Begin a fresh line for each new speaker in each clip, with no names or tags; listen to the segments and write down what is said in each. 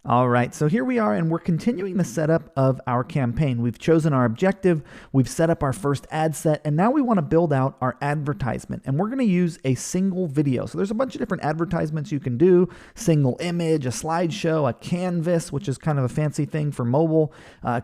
All right, so here we are, and we're continuing the setup of our campaign. We've chosen our objective, we've set up our first ad set, and now we want to build out our advertisement. And we're going to use a single video. So there's a bunch of different advertisements you can do: single image, a slideshow, a canvas, which is kind of a fancy thing for mobile,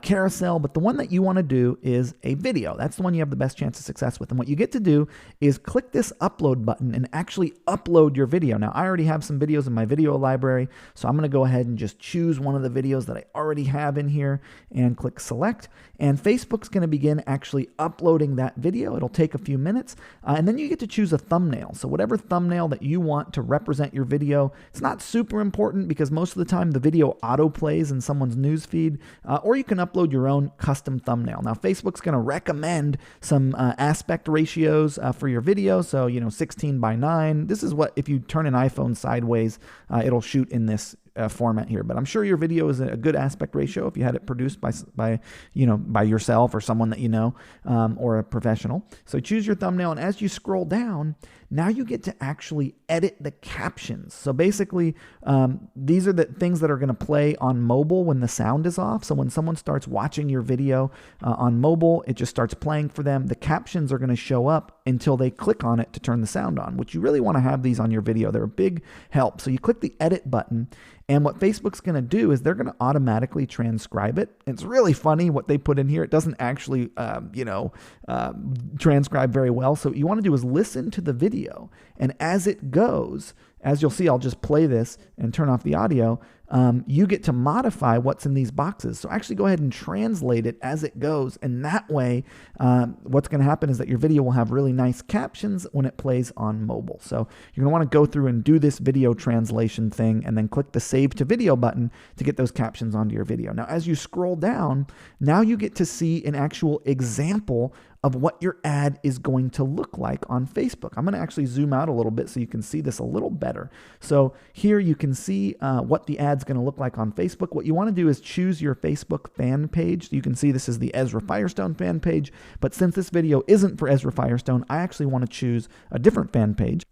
carousel. But the one that you want to do is a video. That's the one you have the best chance of success with. And what you get to do is click this upload button and actually upload your video. Now, I already have some videos in my video library, so I'm going to go ahead and just choose one of the videos that I already have in here and click select. And Facebook's going to begin actually uploading that video. It'll take a few minutes, and then you get to choose a thumbnail. So whatever thumbnail that you want to represent your video. It's not super important because most of the time the video auto plays in someone's newsfeed, or you can upload your own custom thumbnail. Now, Facebook's going to recommend some aspect ratios for your video. So, 16:9. This is what, if you turn an iPhone sideways, it'll shoot in this format here. But I'm sure your video is a good aspect ratio if you had it produced by yourself or someone that you know, or a professional. So choose your thumbnail, and as you scroll down, now you get to actually edit the captions. So basically, these are the things that are going to play on mobile when the sound is off. So when someone starts watching your video on mobile, it just starts playing for them. The captions are going to show up until they click on it to turn the sound on, which you really want to have these on your video. They're a big help. So you click the edit button, and what Facebook's going to do is they're going to automatically transcribe it. It's really funny what they put in here. It doesn't actually, transcribe very well. So what you want to do is listen to the video, and as it goes, as you'll see, I'll just play this and turn off the audio. You get to modify what's in these boxes. So actually go ahead and translate it as it goes. And that way, what's going to happen is that your video will have really nice captions when it plays on mobile. So you're going to want to go through and do this video translation thing, and then click the Save to Video button to get those captions onto your video. Now, as you scroll down, now you get to see an actual example of what your ad is going to look like on Facebook. I'm going to actually zoom out a little bit so you can see this a little better. So here you can see what the ad's going to look like on Facebook. What you want to do is choose your Facebook fan page. You can see this is the Ezra Firestone fan page, but since this video isn't for Ezra Firestone, I actually want to choose a different fan page.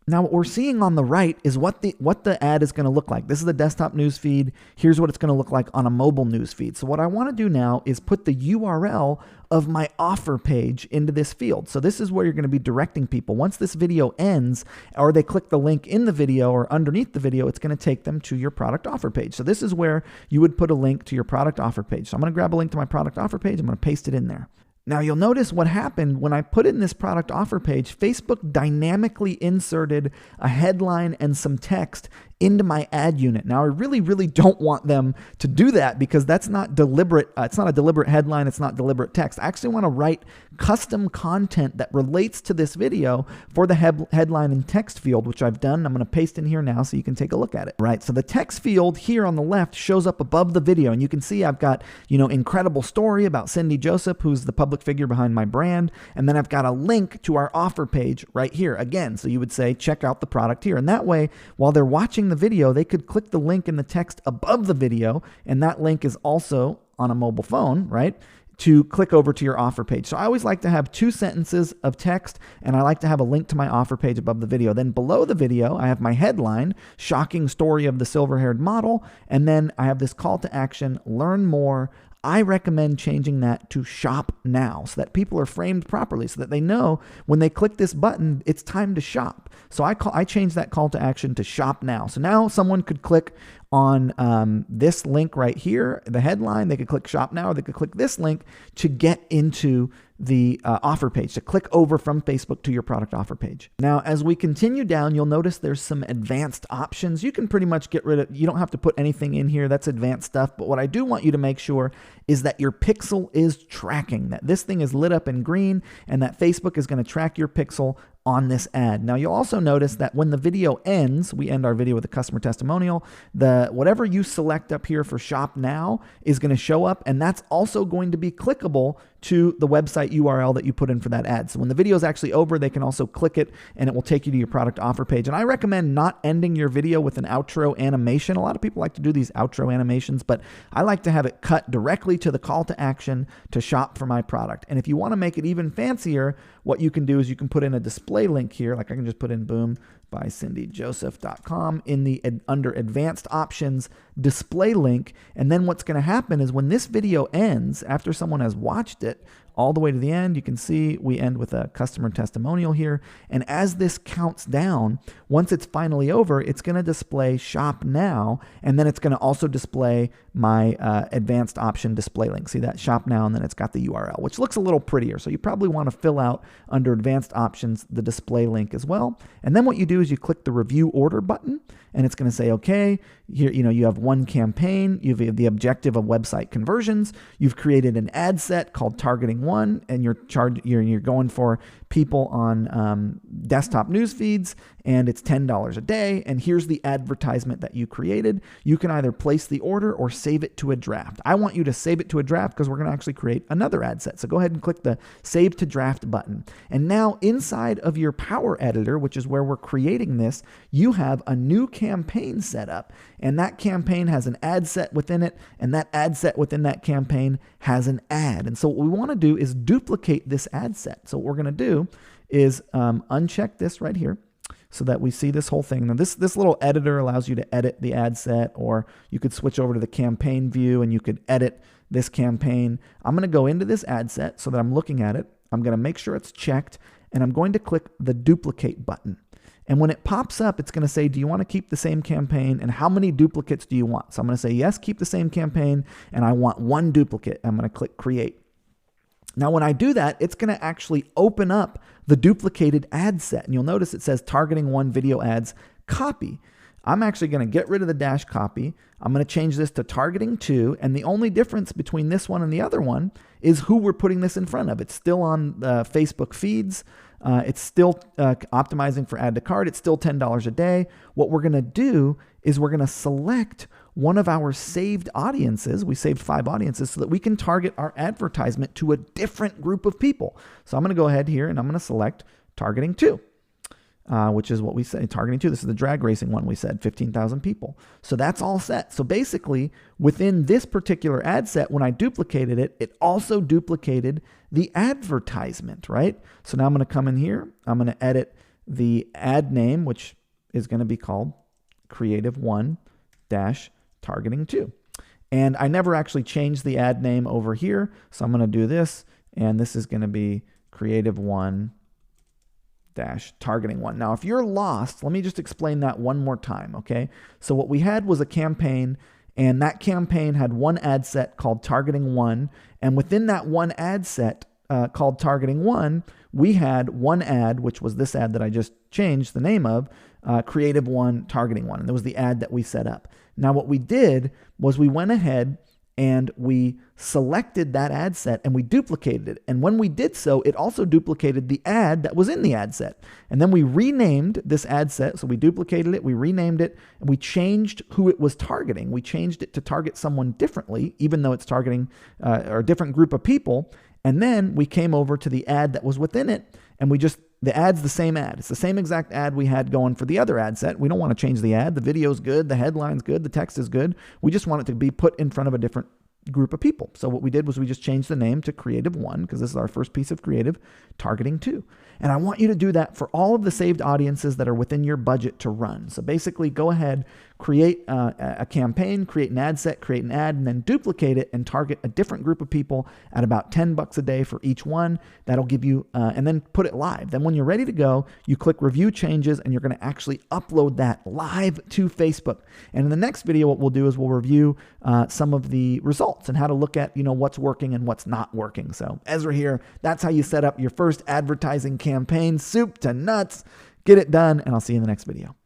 Now, what we're seeing on the right is what the ad is going to look like. This is the desktop news feed. Here's what it's going to look like on a mobile news feed. So what I want to do now is put the URL of my offer page into this field. So this is where you're going to be directing people. Once this video ends, or they click the link in the video or underneath the video, it's going to take them to your product offer page. So this is where you would put a link to your product offer page. So I'm going to grab a link to my product offer page. I'm going to paste it in there. Now, you'll notice what happened when I put in this product offer page. Facebook dynamically inserted a headline and some text into my ad unit. Now, I really, really don't want them to do that because that's not deliberate. It's not a deliberate headline. It's not deliberate text. I actually want to write custom content that relates to this video for the headline and text field, which I've done. I'm going to paste in here now so you can take a look at it. Right. So the text field here on the left shows up above the video, and you can see I've got, incredible story about Cindy Joseph, who's the public figure behind my brand. And then I've got a link to our offer page right here again. So you would say, check out the product here. And that way, while they're watching the video, they could click the link in the text above the video, and that link is also on a mobile phone, right, to click over to your offer page. So I always like to have 2 sentences of text, and I like to have a link to my offer page above the video. Then below the video, I have my headline, shocking story of the silver-haired model, and then I have this call to action, learn more. I recommend changing that to shop now so that people are framed properly, so that they know when they click this button, it's time to shop. So I changed that call to action to shop now. So now someone could click on this link right here, the headline. They could click shop now, or they could click this link to get into the offer page, to click over from Facebook to your product offer page. Now, as we continue down, you'll notice there's some advanced options. You can pretty much get rid of, you don't have to put anything in here. That's advanced stuff. But what I do want you to make sure is that your pixel is tracking, that this thing is lit up in green, and that Facebook is going to track your pixel on this ad. Now, you'll also notice that when the video ends, we end our video with a customer testimonial, whatever you select up here for shop now is going to show up, and that's also going to be clickable to the website URL that you put in for that ad. So when the video is actually over, they can also click it, and it will take you to your product offer page. And I recommend not ending your video with an outro animation. A lot of people like to do these outro animations, but I like to have it cut directly to the call to action to shop for my product. And if you want to make it even fancier, what you can do is you can put in a display link here, like I can just put in boom, by CindyJoseph.com in the under advanced options display link. And then what's going to happen is when this video ends, after someone has watched it all the way to the end, you can see we end with a customer testimonial here. And as this counts down, once it's finally over, it's going to display shop now. And then it's going to also display my advanced option display link. See that, shop now, and then it's got the URL, which looks a little prettier. So you probably want to fill out under advanced options the display link as well. And then what you do is you click the review order button, and it's going to say, okay, here, you have one campaign, you have the objective of website conversions, you've created an ad set called targeting one, and you're going for people on desktop news feeds, and it's $10 a day, and here's the advertisement that you created. You can either place the order or save it to a draft. I want you to save it to a draft because we're going to actually create another ad set. So go ahead and click the Save to Draft button. And now inside of your Power Editor, which is where we're creating this, you have a new campaign set up, and that campaign has an ad set within it, and that ad set within that campaign has an ad. And so what we want to do is duplicate this ad set. So what we're going to do is uncheck this right here, so that we see this whole thing. Now this little editor allows you to edit the ad set, or you could switch over to the campaign view and you could edit this campaign. I'm going to go into this ad set so that I'm looking at it. I'm going to make sure it's checked, and I'm going to click the duplicate button. And when it pops up, it's going to say, do you want to keep the same campaign, and how many duplicates do you want? So I'm going to say, yes, keep the same campaign, and I want one duplicate. I'm going to click create. Now, when I do that, it's going to actually open up the duplicated ad set. And you'll notice it says targeting one video ads copy. I'm actually going to get rid of the dash copy. I'm going to change this to targeting two. And the only difference between this one and the other one is who we're putting this in front of. It's still on the Facebook feeds. It's still optimizing for add to cart. It's still $10 a day. What we're going to do is we're going to select one of our saved audiences. We saved 5 audiences so that we can target our advertisement to a different group of people. So I'm going to go ahead here and I'm going to select targeting 2, which is what we said, targeting 2. This is the drag racing one we said, 15,000 people. So that's all set. So basically, within this particular ad set, when I duplicated it, it also duplicated the advertisement, right? So now I'm going to come in here. I'm going to edit the ad name, which is going to be called Creative 1 Targeting 2. And I never actually changed the ad name over here. So I'm going to do this, and this is going to be Creative 1 Targeting 1. Now, if you're lost, let me just explain that one more time, okay? So what we had was a campaign, and that campaign had one ad set called Targeting 1, and within that one ad set called Targeting 1, we had one ad, which was this ad that I just changed the name of, Creative 1 Targeting 1, and there was the ad that we set up. Now, what we did was we went ahead and we selected that ad set and we duplicated it. And when we did so, it also duplicated the ad that was in the ad set. And then we renamed this ad set. So we duplicated it, we renamed it, and we changed who it was targeting. We changed it to target someone differently, even though it's targeting a different group of people. And then we came over to the ad that was within it, and the ad's the same ad. It's the same exact ad we had going for the other ad set. We don't want to change the ad. The video's good, the headline's good, the text is good. We just want it to be put in front of a different group of people. So what we did was we just changed the name to Creative 1, because this is our first piece of creative, Targeting 2. And I want you to do that for all of the saved audiences that are within your budget to run. So basically, go ahead, create a campaign, create an ad set, create an ad, and then duplicate it and target a different group of people at about $10 a day for each one. That'll give you, and then put it live. Then when you're ready to go, you click Review Changes, and you're going to actually upload that live to Facebook. And in the next video, what we'll do is we'll review some of the results and how to look at, what's working and what's not working. So Ezra here, that's how you set up your first advertising campaign, soup to nuts. Get it done, and I'll see you in the next video.